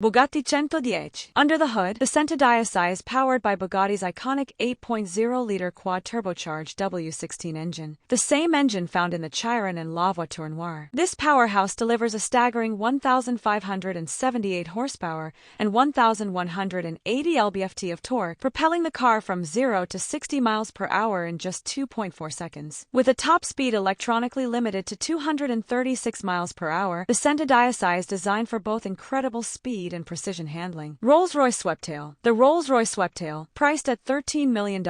Bugatti 110. Under the hood, the Centodieci is powered by Bugatti's iconic 8.0-liter quad-turbocharged W16 engine, the same engine found in the Chiron and La Voiture Noire. This powerhouse delivers a staggering 1,578 horsepower and 1,180 lb-ft of torque, propelling the car from 0 to 60 miles per hour in just 2.4 seconds. With a top speed electronically limited to 236 miles per hour, the Centodieci is designed for both incredible speed and precision handling. Rolls-Royce Sweptail. The Rolls-Royce Sweptail, priced at $13 million,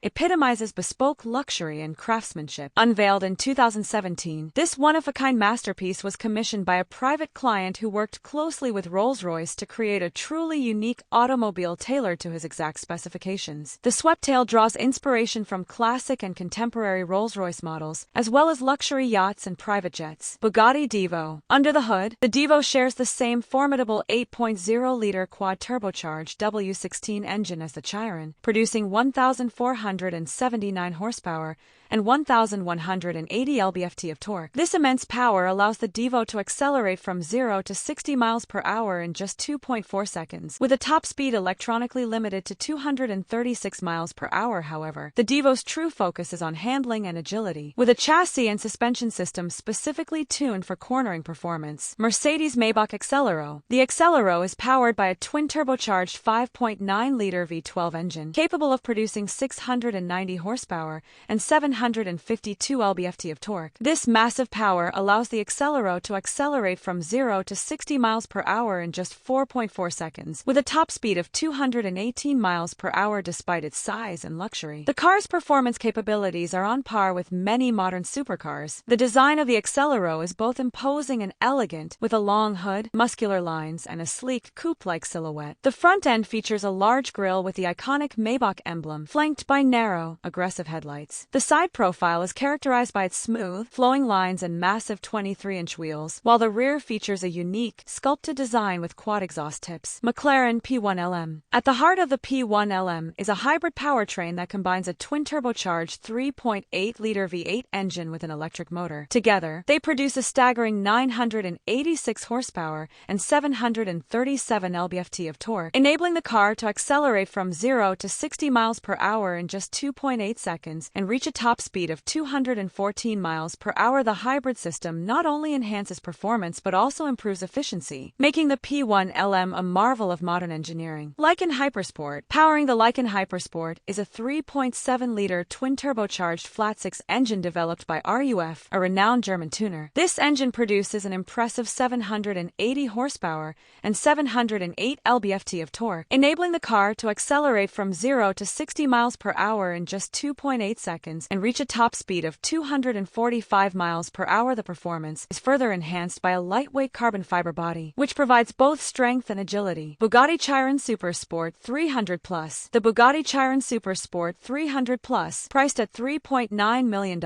epitomizes bespoke luxury and craftsmanship. Unveiled in 2017, this one-of-a-kind masterpiece was commissioned by a private client who worked closely with Rolls-Royce to create a truly unique automobile tailored to his exact specifications. The Sweptail draws inspiration from classic and contemporary Rolls-Royce models, as well as luxury yachts and private jets. Bugatti Divo. Under the hood, the Divo shares the same formidable 8.0-liter quad-turbocharged W16 engine as the Chiron, producing 1,479 horsepower and 1,180 lb-ft of torque. This immense power allows the Divo to accelerate from 0 to 60 miles per hour in just 2.4 seconds. With a top speed electronically limited to 236 miles per hour, however, the Divo's true focus is on handling and agility. With a chassis and suspension system specifically tuned for cornering performance, Mercedes-Maybach Accelero. The Accelero is powered by a twin-turbocharged 5.9-liter V12 engine, capable of producing 690 horsepower and 752 lb-ft of torque. This massive power allows the Accelero to accelerate from 0 to 60 miles per hour in just 4.4 seconds, with a top speed of 218 miles per hour despite its size and luxury. The car's performance capabilities are on par with many modern supercars. The design of the Accelero is both imposing and elegant, with a long hood, muscular lines, and a sleek coupe-like silhouette. The front end features a large grille with the iconic Maybach emblem, flanked by narrow, aggressive headlights. The side profile is characterized by its smooth, flowing lines and massive 23-inch wheels, while the rear features a unique, sculpted design with quad exhaust tips. McLaren P1LM. At the heart of the P1LM is a hybrid powertrain that combines a twin-turbocharged 3.8-liter V8 engine with an electric motor. Together, they produce a staggering 986 horsepower and 737 lb-ft of torque, enabling the car to accelerate from 0 to 60 miles per hour in just 2.8 seconds and reach a top speed of 214 miles per hour. The hybrid system not only enhances performance but also improves efficiency, making the P1LM a marvel of modern engineering. Lykan Hypersport. Powering the Lykan Hypersport is a 3.7-liter twin-turbocharged flat-six engine developed by RUF, a renowned German tuner. This engine produces an impressive 780 horsepower and 708 lb-ft of torque, enabling the car to accelerate from 0 to 60 miles per hour in just 2.8 seconds and reach a top speed of 245 miles per hour. The performance is further enhanced by a lightweight carbon fiber body, which provides both strength and agility. Bugatti Chiron Super Sport 300 Plus. The Bugatti Chiron Super Sport 300 Plus, priced at $3.9 million,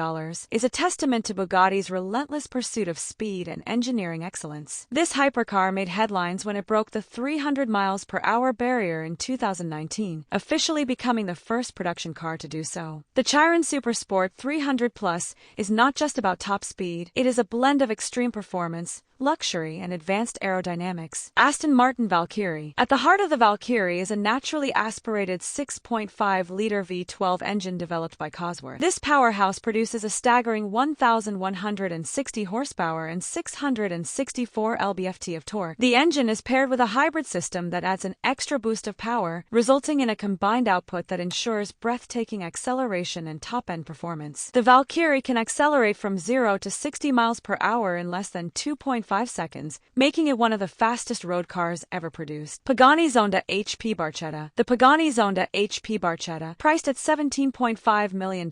is a testament to Bugatti's relentless pursuit of speed and engineering excellence. This hypercar made headlines when it broke the 300 miles per hour barrier in 2019, officially becoming the first production car to do so. The Chiron Super Sport 300 Plus is not just about top speed, it is a blend of extreme performance, luxury, and advanced aerodynamics. Aston Martin Valkyrie. At the heart of the Valkyrie is a naturally aspirated 6.5-liter V12 engine developed by Cosworth. This powerhouse produces a staggering 1,160 horsepower and 664 lb-ft of torque. The engine is paired with a hybrid system that adds an extra boost of power, resulting in a combined output that ensures breathtaking acceleration and top-end performance. The Valkyrie can accelerate from 0 to 60 miles per hour in less than 2.5 seconds, making it one of the fastest road cars ever produced. Pagani Zonda HP Barchetta. The Pagani Zonda HP Barchetta, priced at $17.5 million,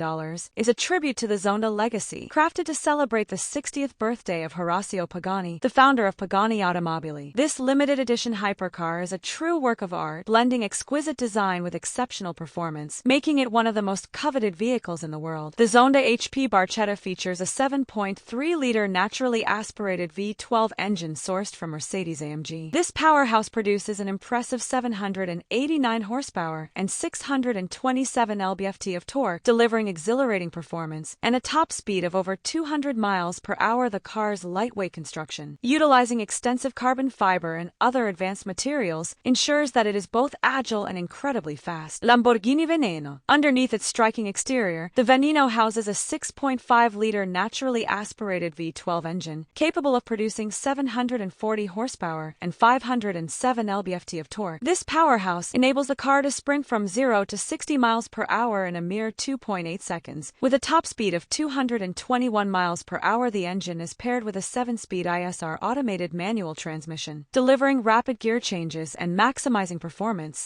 is a tribute to the Zonda legacy, crafted to celebrate the 60th birthday of Horacio Pagani, the founder of Pagani Automobili. This limited edition hypercar is a true work of art, blending exquisite design with exceptional performance, making it one of the most coveted vehicles in the world. The Zonda HP Barchetta features a 7.3-liter naturally aspirated V12 V12 engine sourced from Mercedes-AMG. This powerhouse produces an impressive 789 horsepower and 627 lb-ft of torque, delivering exhilarating performance and a top speed of over 200 miles per hour. The car's lightweight construction, utilizing extensive carbon fiber and other advanced materials, ensures that it is both agile and incredibly fast. Lamborghini Veneno. Underneath its striking exterior, the Veneno houses a 6.5-liter naturally aspirated V12 engine, capable of producing 740 horsepower and 507 lb-ft of torque. This powerhouse enables the car to sprint from 0 to 60 miles per hour in a mere 2.8 seconds. With a top speed of 221 miles per hour, the engine is paired with a 7-speed ISR automated manual transmission, delivering rapid gear changes and maximizing performance.